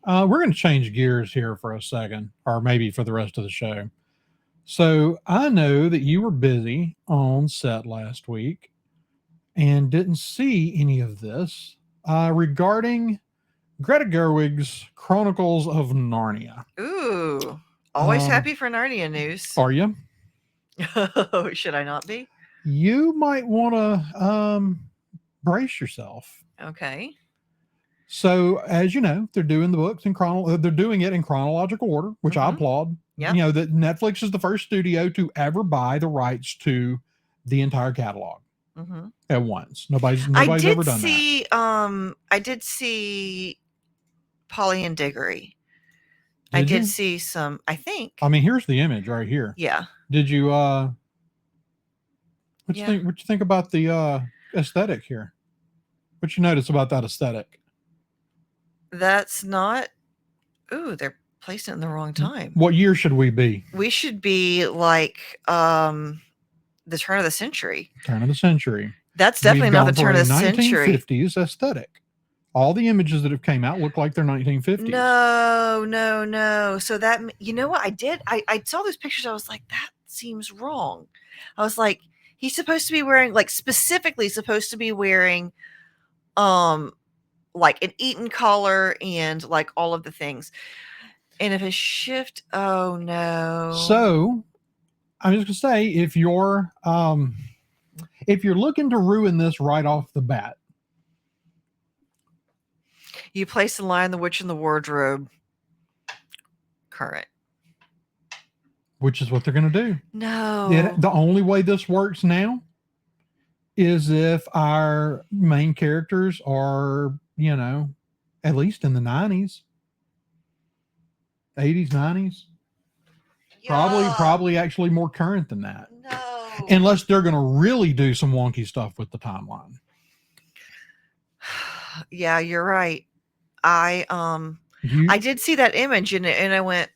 We're going to change gears here for a second, or maybe for the rest of the show. So I know that you were busy on set last week and didn't see any of this regarding Greta Gerwig's Chronicles of Narnia. Ooh, always happy for Narnia news. Are you? Oh, should I not be? You might want to brace yourself. Okay. So, as you know, they're doing the books in they're doing it in chronological order, which I applaud. Yep. You know that Netflix is the first studio to ever buy the rights to the entire catalog at once. Nobody's ever done that. I did see Polly and Diggory. Did I did you? see some. I think. I mean, here's the image right here. Yeah. Did you? What you think about the aesthetic here? What you notice about that aesthetic? That's not. Ooh, they're placed it in the wrong time. What year should we be? We should be like the turn of the century. Turn of the century. That's definitely not the turn of the century. 1950s aesthetic. All the images that have came out look like they're 1950s. No. So that, you know what I did? I saw those pictures. I was like, that seems wrong. I was like, he's supposed to be wearing, like, specifically supposed to be wearing like an Eton collar and like all of the things. And if a shift, oh no. So I'm just gonna say, if you're looking to ruin this right off the bat, you place the Lion, the Witch, and the Wardrobe current. Which is what they're going to do. No. The only way this works now is if our main characters are, you know, at least in the 90s, 80s, 90s. Yeah. Probably actually more current than that. No. Unless they're going to really do some wonky stuff with the timeline. Yeah, you're right. I did see that image and I went,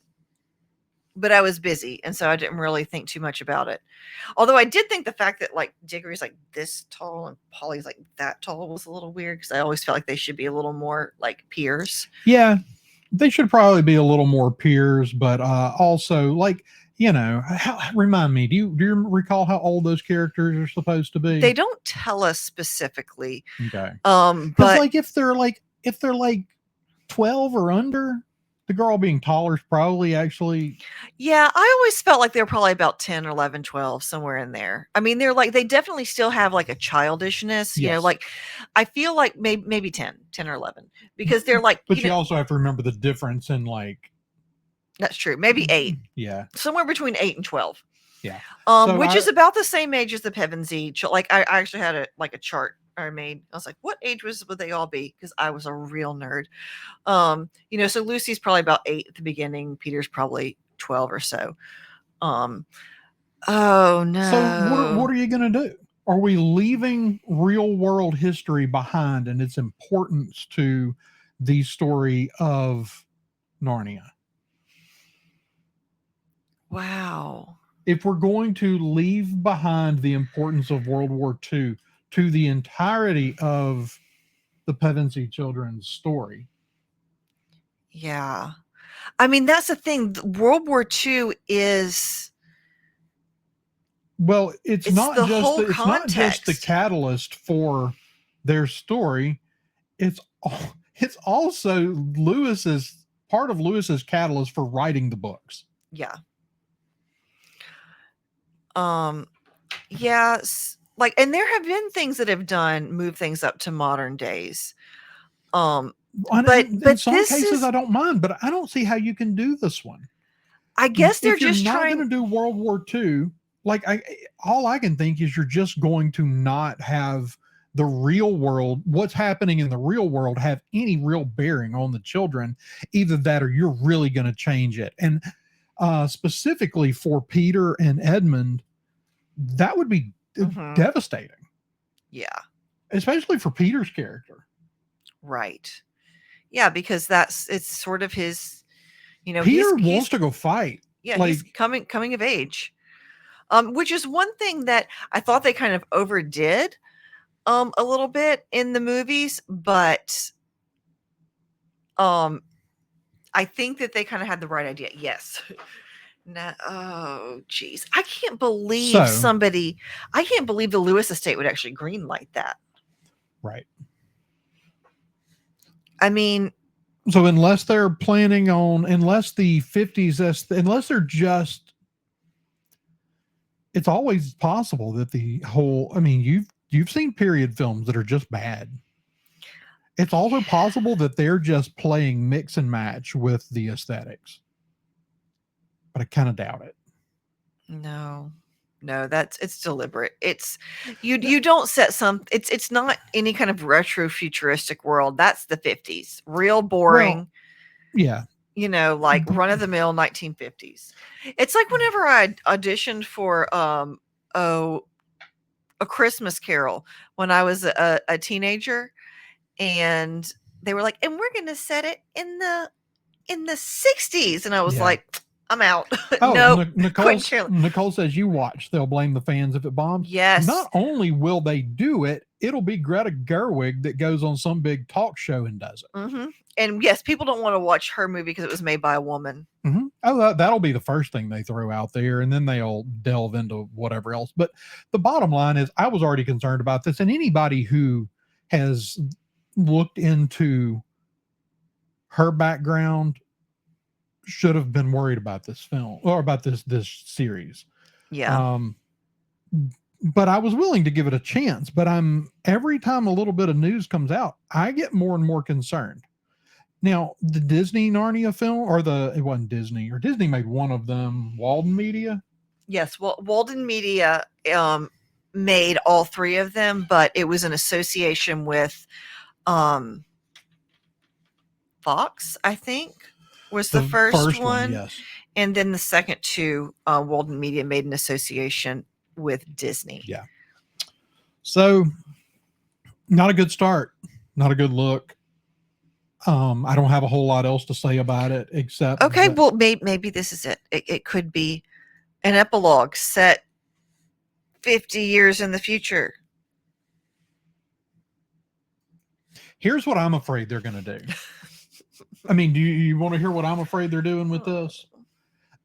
but I was busy, and so I didn't really think too much about it. Although I did think the fact that, like, Diggory's like this tall and Polly's like that tall was a little weird, because I always felt like they should be a little more like peers. Yeah, they should probably be a little more peers, but also, like, you know, remind me, do you recall how old those characters are supposed to be? They don't tell us specifically. Okay. But like if they're like 12 or under, the girl being taller is probably actually. Yeah, I always felt like they were probably about 10 or 11, 12, somewhere in there. I mean, they're like, they definitely still have like a childishness, you know, like I feel like maybe 10 or 11, because they're like. But you also have to remember the difference in, like. That's true. Maybe 8. Yeah. Somewhere between 8 and 12. Yeah. Which is about the same age as the Pevensey. Like I actually had a chart I made. I was like, what age would they all be? Because I was a real nerd. You know, so Lucy's probably about 8 at the beginning. Peter's probably 12 or so. Oh no. So what are you gonna do? Are we leaving real world history behind and its importance to the story of Narnia? Wow. If we're going to leave behind the importance of World War II to the entirety of the Pevensey children's story. Yeah. I mean, that's the thing. World War II is. Well, it's not just the catalyst for their story. It's also part of Lewis's catalyst for writing the books. Yeah. Yes, like, and there have been things that have moved things up to modern days. But in some cases I don't mind, but I don't see how you can do this one. I guess they're just not going to do World War II. Like, all I can think is you're just going to not have the real world, what's happening in the real world, have any real bearing on the children. Either that or you're really going to change it. And specifically for Peter and Edmund, that would be devastating. Yeah. Especially for Peter's character. Right. Yeah, because it's sort of his, you know, Peter wants to go fight. Yeah, like, he's coming of age. Which is one thing that I thought they kind of overdid a little bit in the movies, but I think that they kind of had the right idea. Yes. No, oh, geez. I can't believe I can't believe the Lewis estate would actually greenlight that. Right. I mean, so unless they're planning on, unless the 50s, unless they're just, it's always possible that the whole, I mean, you've seen period films that are just bad. It's also possible that they're just playing mix and match with the aesthetics, but I kind of doubt it. no, it's deliberate. It's you don't set it's not any kind of retro futuristic world. That's the 50s. Real boring. Well, yeah. You know, like run of the mill 1950s. It's like whenever I auditioned for A Christmas Carol when I was a teenager, and they were like, and we're going to set it in the 60s, and I was like, I'm out. Oh, no, Nicole says you watch. They'll blame the fans if it bombs. Yes. Not only will they do it, it'll be Greta Gerwig that goes on some big talk show and does it. Mm-hmm. And yes, people don't want to watch her movie because it was made by a woman. Mm-hmm. Oh, that'll be the first thing they throw out there, and then they'll delve into whatever else. But the bottom line is, I was already concerned about this, and anybody who has looked into her background should have been worried about this film or about this series. Yeah. But I was willing to give it a chance. But every time a little bit of news comes out, I get more and more concerned. Now, the Disney Narnia film, it wasn't Disney, or Disney made one of them, Walden Media? Yes, well, Walden Media made all three of them, but it was an association with Fox, I think, was the first one. Yes. And then the second two, Walden Media made an association with Disney. Yeah. So, not a good start, not a good look. I don't have a whole lot else to say about it except well, maybe this is it. It could be an epilogue set 50 years in the future. Here's what I'm afraid they're going to do. I mean, do you want to hear what I'm afraid they're doing with this?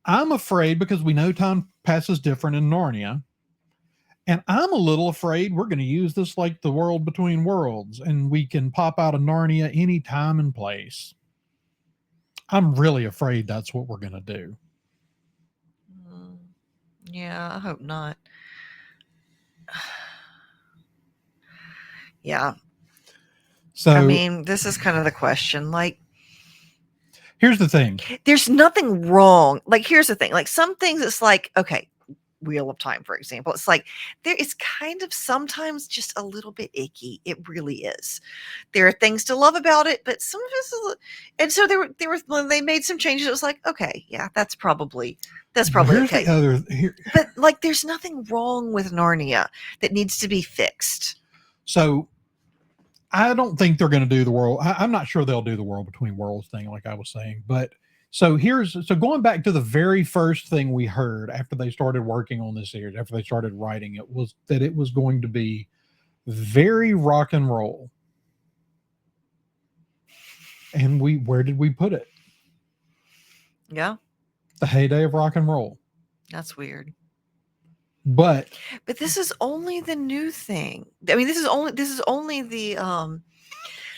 I'm afraid, because we know time passes different in Narnia, and I'm a little afraid we're going to use this like the world between worlds, and we can pop out of Narnia any time and place. I'm really afraid that's what we're going to do. Yeah, I hope not. Yeah. So, I mean, this is kind of the question. Like, here's the thing. There's nothing wrong. Like, here's the thing. Like, some things it's like, okay, Wheel of Time, for example. It's like there is kind of sometimes just a little bit icky. It really is. There are things to love about it, but some of it's and so there were when they made some changes, it was like, okay, yeah, that's probably okay. But like, there's nothing wrong with Narnia that needs to be fixed. So I don't think they're going to do the world. I'm not sure they'll do the world between worlds thing, like I was saying, but so going back to the very first thing we heard after they started working on this series, after they started writing it, was that it was going to be very rock and roll. And where did we put it? Yeah. The heyday of rock and roll. That's weird. But this is only the new thing. I mean, this is only the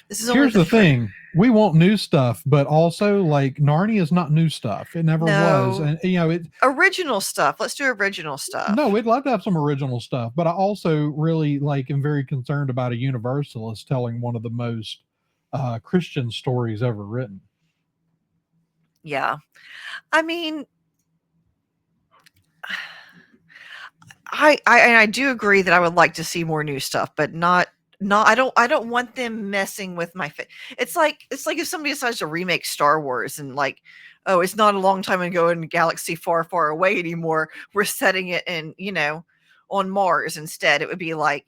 here's the thing. We want new stuff, but also, like, Narnia is not new stuff. It never was. And original stuff. Let's do original stuff. No, we'd love to have some original stuff, but I also really am very concerned about a universalist telling one of the most Christian stories ever written. Yeah. I mean, I do agree that I would like to see more new stuff, but not I don't want them messing with my it's like if somebody decides to remake Star Wars and like, oh, it's not a long time ago in a galaxy far, far away anymore. We're setting it in, on Mars instead. It would be like,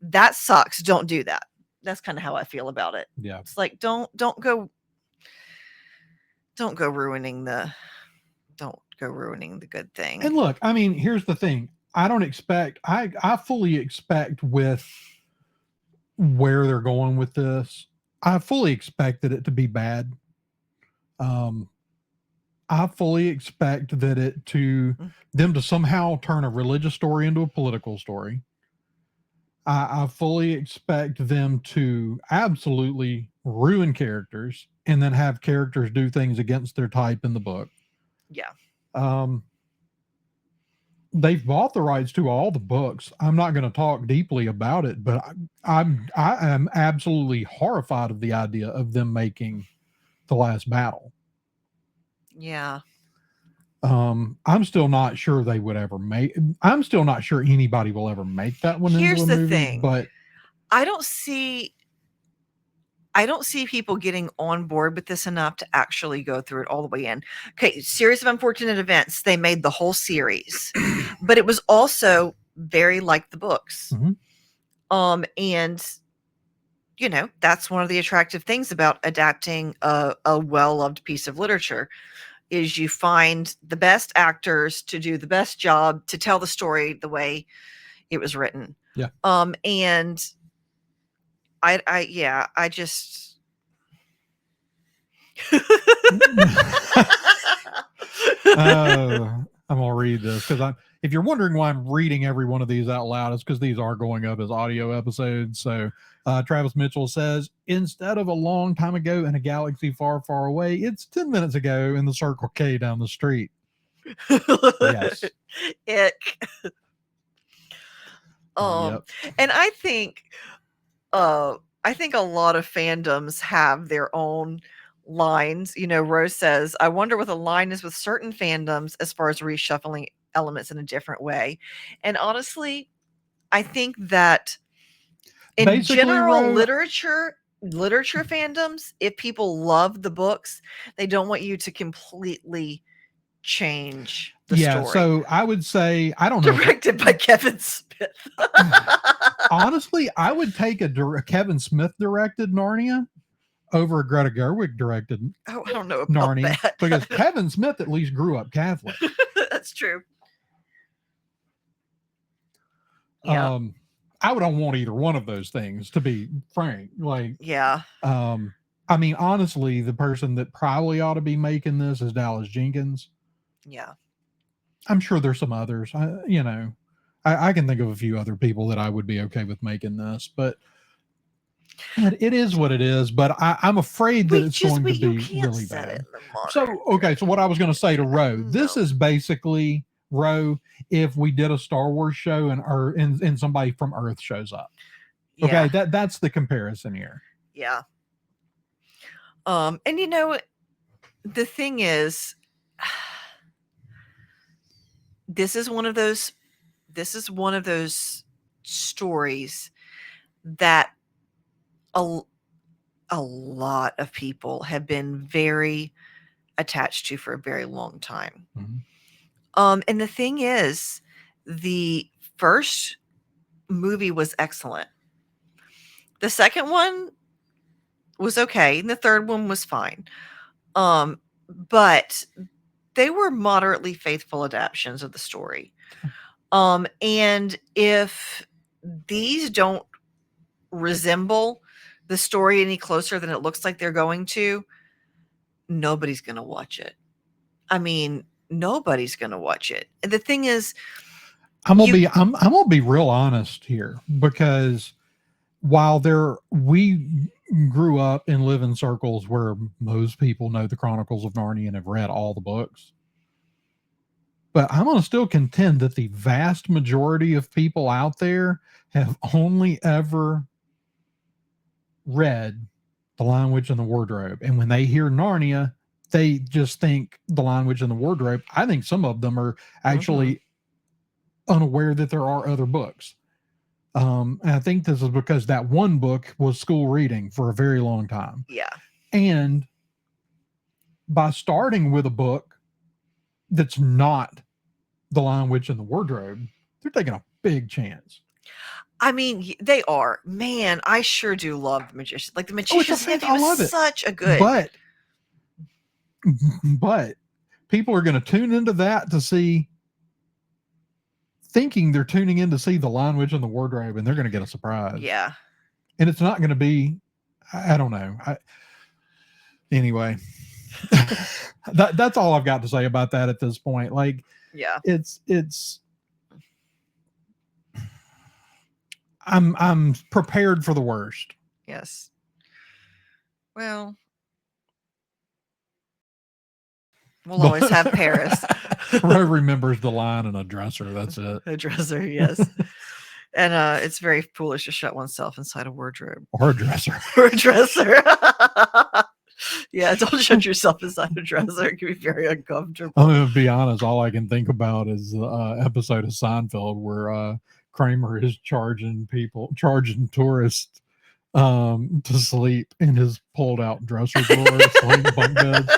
that sucks. Don't do that. That's kind of how I feel about it. Yeah. It's like, don't go ruining the good thing. And look, I mean, here's the thing. I fully expect with where they're going with this, I fully expected it to be bad. Um, I fully expect that them to somehow turn a religious story into a political story. I fully expect them to absolutely ruin characters and then have characters do things against their type in the book. Yeah. Um, they've bought the rights to all the books. I'm not going to talk deeply about it, but I am absolutely horrified of the idea of them making The Last Battle. Yeah. I'm still not sure they would ever make. I'm still not sure anybody will ever make that one into Here's a the movie. thing. But I don't see people getting on board with this enough to actually go through it all the way in. Okay, Series of Unfortunate Events, they made the whole series, but it was also very like the books. Mm-hmm. And you know, that's one of the attractive things about adapting a well-loved piece of literature is you find the best actors to do the best job to tell the story the way it was written. Yeah. And I just I'm gonna read this because if you're wondering why I'm reading every one of these out loud, it's because these are going up as audio episodes. So Travis Mitchell says, instead of a long time ago in a galaxy far, far away, it's 10 minutes ago in the Circle K down the street. Yes. Ick. Yep. And I think a lot of fandoms have their own lines. You know, Rose says, I wonder what the line is with certain fandoms as far as reshuffling elements in a different way. And honestly, I think that in Basically, general literature fandoms, if people love the books, they don't want you to completely change the story. So I would say, I don't know. Directed by Kevin Smith. Honestly, I would take a Kevin Smith directed Narnia over a Greta Gerwig directed I don't know about Narnia that. because Kevin Smith at least grew up Catholic. That's true. Yeah. I would want either one of those things, to be frank. Like, yeah. I mean, honestly, the person that probably ought to be making this is Dallas Jenkins. Yeah. I'm sure there's some others. I can think of a few other people that I would be okay with making this, but it is what it is. But I'm afraid that it's going to be really bad. So what I was going to say to Ro, this is basically Ro if we did a Star Wars show and somebody from Earth shows up. Yeah. Okay, that's the comparison here. Yeah. And you know, the thing is, this is one of those stories that a lot of people have been very attached to for a very long time. Mm-hmm. And the thing is, the first movie was excellent. The second one was okay, and the third one was fine. But they were moderately faithful adaptations of the story. And if these don't resemble the story any closer than it looks like they're going to, nobody's going to watch it. I mean, nobody's going to watch it. And the thing is, I'm gonna be real honest here, because while we grew up and live in circles where most people know the Chronicles of Narnia and have read all the books, but I'm going to still contend that the vast majority of people out there have only ever read The Lion, Witch, and the Wardrobe. And when they hear Narnia, they just think The Lion, Witch, and the Wardrobe. I think some of them are actually unaware that there are other books. And I think this is because that one book was school reading for a very long time. Yeah. And by starting with a book that's not The Lion, Witch, and the Wardrobe, they're taking a big chance. I mean, they are. Man, I sure do love The Magician. Like, The Magician's Nephew was such a good. But people are going to tune into that to see, thinking they're tuning in to see The Lion, Witch, and the Wardrobe, and they're going to get a surprise. Yeah. And it's not going to be, I don't know. Anyway. That's all I've got to say about that at this point. Like, yeah, it's I'm prepared for the worst. yes. Well, we'll always have Paris. Ro remembers the line in a dresser. That's it. A dresser, yes. And it's very foolish to shut oneself inside a wardrobe or a dresser. or a dresser. Yeah, don't shut yourself inside a dresser. It can be very uncomfortable. I'm gonna be honest. All I can think about is the episode of Seinfeld where Kramer is charging tourists to sleep in his pulled out dresser drawer, sleep bunk beds.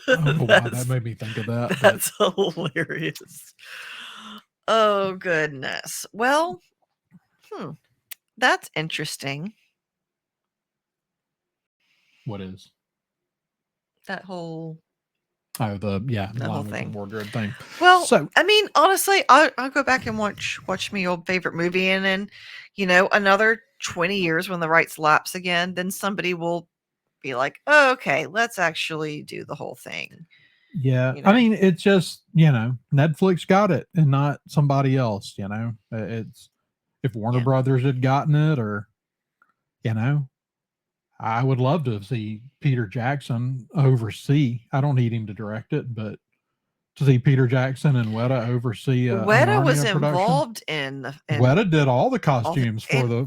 I don't know why that made me think of that. That's hilarious. Oh goodness. Well, that's interesting. What is that whole? Oh, the whole thing, wardrobe thing. Well, so I mean, honestly, I'll go back and watch my old favorite movie, and then, another 20 years when the rights lapse again, then somebody will be like, oh, okay, let's actually do the whole thing. Yeah, I mean, it's just Netflix got it and not somebody else. It's if Warner Brothers had gotten it, or I would love to see Peter Jackson oversee. I don't need him to direct it, but to see Peter Jackson and Weta oversee. Weta was involved in. Weta did all the costumes for the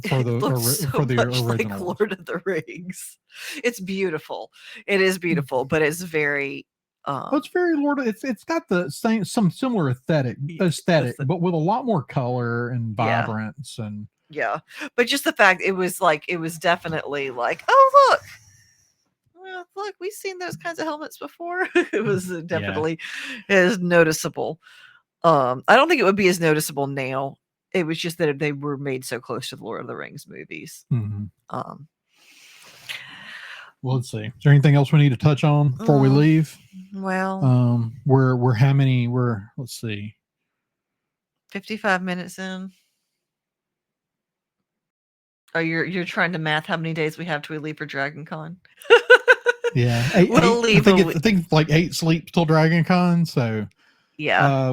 original. Like Lord of the Rings. It's beautiful. It is beautiful, but it's very. It's very It's got some similar aesthetic, but with a lot more color and vibrance and. Yeah, but just the fact it was definitely like, oh look, we've seen those kinds of helmets before. It was definitely as noticeable. I don't think it would be as noticeable now. It was just that they were made so close to the Lord of the Rings movies. Mm-hmm. Well, let's see. Is there anything else we need to touch on before we leave? Well, we're how many? Let's see. 55 minutes in. Oh, you're trying to math how many days we have till we leave for Dragon Con? Yeah, I think like 8 sleeps till Dragon Con. So yeah,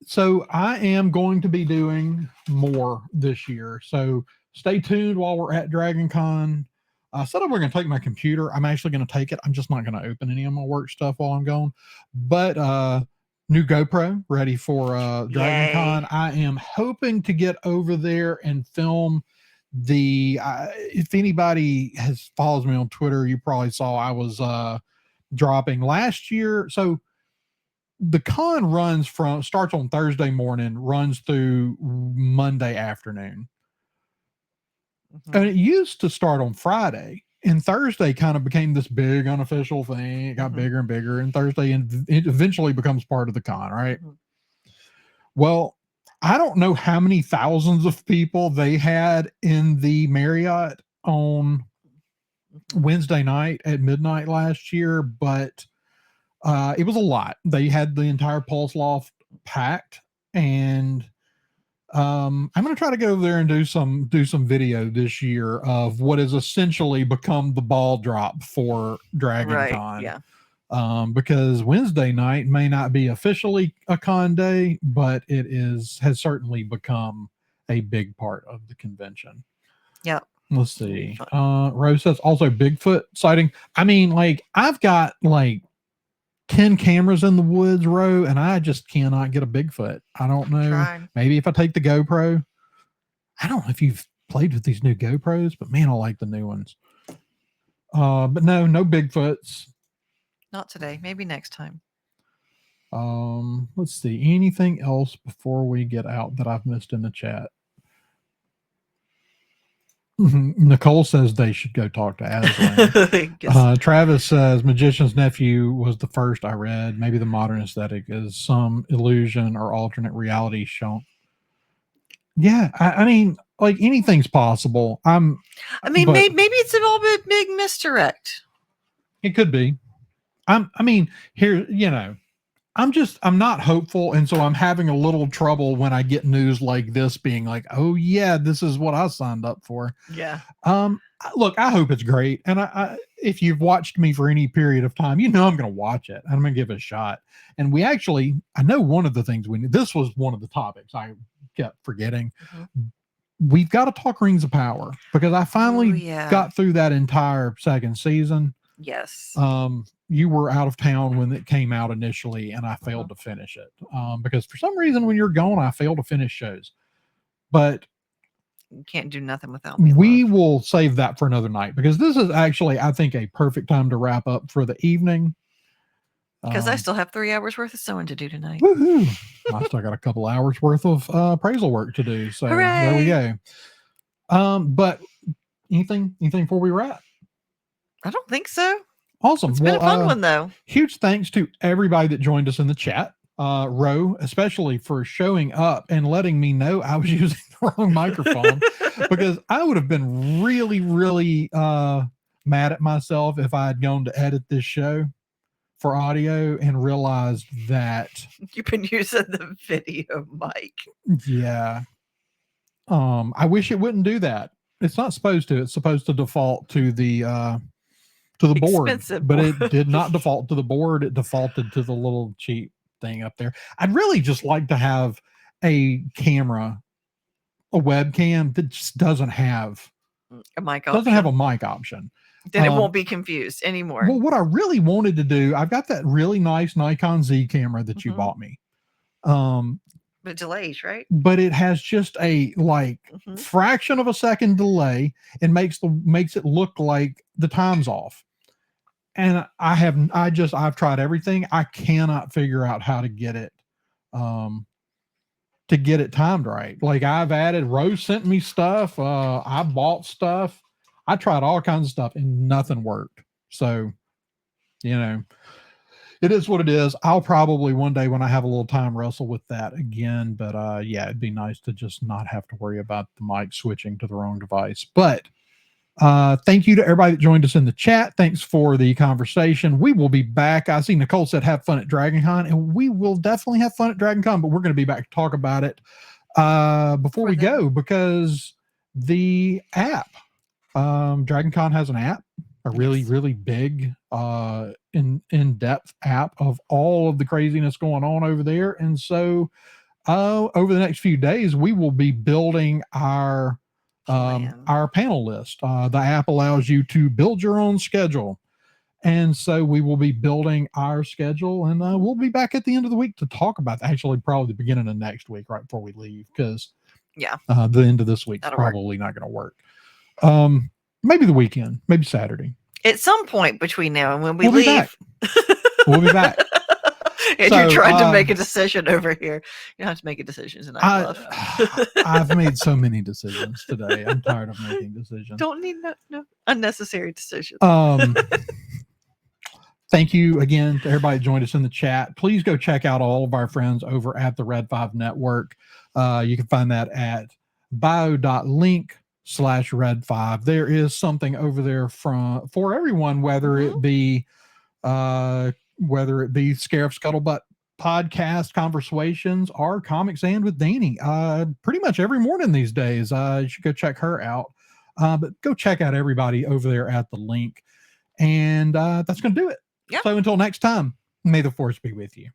so I am going to be doing more this year. So stay tuned while we're at Dragon Con. I said I'm going to take my computer. I'm actually going to take it. I'm just not going to open any of my work stuff while I'm gone. But new GoPro ready for Dragon Con. I am hoping to get over there and film if anybody follows me on Twitter, you probably saw I was dropping last year. So the con starts on Thursday morning, runs through Monday afternoon. Mm-hmm. And it used to start on Friday, and Thursday kind of became this big unofficial thing. It got bigger and bigger, and Thursday it eventually becomes part of the con, right? Mm-hmm. Well, I don't know how many thousands of people they had in the Marriott on Wednesday night at midnight last year, but it was a lot. They had the entire Pulse Loft packed, and I'm going to try to go over there and do some video this year of what has essentially become the ball drop for Dragon Con. Yeah. Because Wednesday night may not be officially a con day, but it has certainly become a big part of the convention. Yeah. Let's see. Rose says also Bigfoot sighting. I mean, like, I've got like 10 cameras in the woods, Ro, and I just cannot get a Bigfoot. I don't know. Maybe if I take the GoPro. I don't know if you've played with these new GoPros, but man, I like the new ones. But no Bigfoots. Not today. Maybe next time. Let's see. Anything else before we get out that I've missed in the chat? Nicole says they should go talk to Aslan. Travis says Magician's Nephew was the first I read. Maybe the modern aesthetic is some illusion or alternate reality shown. Yeah, I mean, like, anything's possible. Maybe it's all a big misdirect. It could be. Here, I'm not hopeful, and so I'm having a little trouble when I get news like this being like, oh yeah, this is what I signed up for. Yeah. Look, I hope it's great, and I if you've watched me for any period of time, you know I'm going to watch it. I'm going to give it a shot. And I know one of the things this was one of the topics I kept forgetting. We've got to talk Rings of Power, because I finally got through that entire second season. Yes. You were out of town when it came out initially, and I failed to finish it. Because for some reason, when you're gone, I fail to finish shows. But you can't do nothing without me. We will save that for another night, because this is actually, I think, a perfect time to wrap up for the evening. Because I still have 3 hours worth of sewing to do tonight. Woohoo! I still got a couple hours worth of appraisal work to do. So there we go. But anything before we wrap? I don't think so. Awesome. It's been a fun one, though. Huge thanks to everybody that joined us in the chat. Ro, especially for showing up and letting me know I was using the wrong microphone, because I would have been really, really mad at myself if I had gone to edit this show for audio and realized that you've been using the video mic. Yeah. I wish it wouldn't do that. It's not supposed to. It's supposed to default to the board, but it did not default to the board. It defaulted to the little cheap thing up there. I'd really just like to have a camera, a webcam that just doesn't have a mic option. Doesn't have a mic option. Then it won't be confused anymore. Well, what I really wanted to do, I've got that really nice Nikon Z camera that you bought me. But delays, right? But it has just a fraction of a second delay, and makes it look like the time's off. And I've tried everything. I cannot figure out how to get it timed right. Like, I've added, Rose sent me stuff. I bought stuff. I tried all kinds of stuff and nothing worked. So, it is what it is. I'll probably one day, when I have a little time, wrestle with that again. But yeah, it'd be nice to just not have to worry about the mic switching to the wrong device. But thank you to everybody that joined us in the chat. Thanks for the conversation. We will be back. I see Nicole said have fun at DragonCon, and we will definitely have fun at DragonCon, but we're going to be back to talk about it before we go, because the app, DragonCon has an app, a really, really big, in-depth app of all of the craziness going on over there. And so over the next few days, we will be building our panel list. The app allows you to build your own schedule. And so we will be building our schedule, and we'll be back at the end of the week to talk about that. Actually, probably the beginning of next week, right before we leave, because the end of this week is probably not going to work. Maybe the weekend, maybe Saturday. At some point between now and when we leave. We'll be back. And so, you're trying to make a decision over here. You don't have to make a decision tonight, love. I've made so many decisions today. I'm tired of making decisions. Don't need no unnecessary decisions. Thank you again to everybody that joined us in the chat. Please go check out all of our friends over at the Red 5 Network. You can find that at bio.link/Red5. There is something over there for everyone, whether it be Scarif Scuttlebutt podcast conversations or Comics and with Danny. Pretty much every morning these days. You should go check her out. But go check out everybody over there at the link. And that's going to do it. Yep. So until next time, may the force be with you.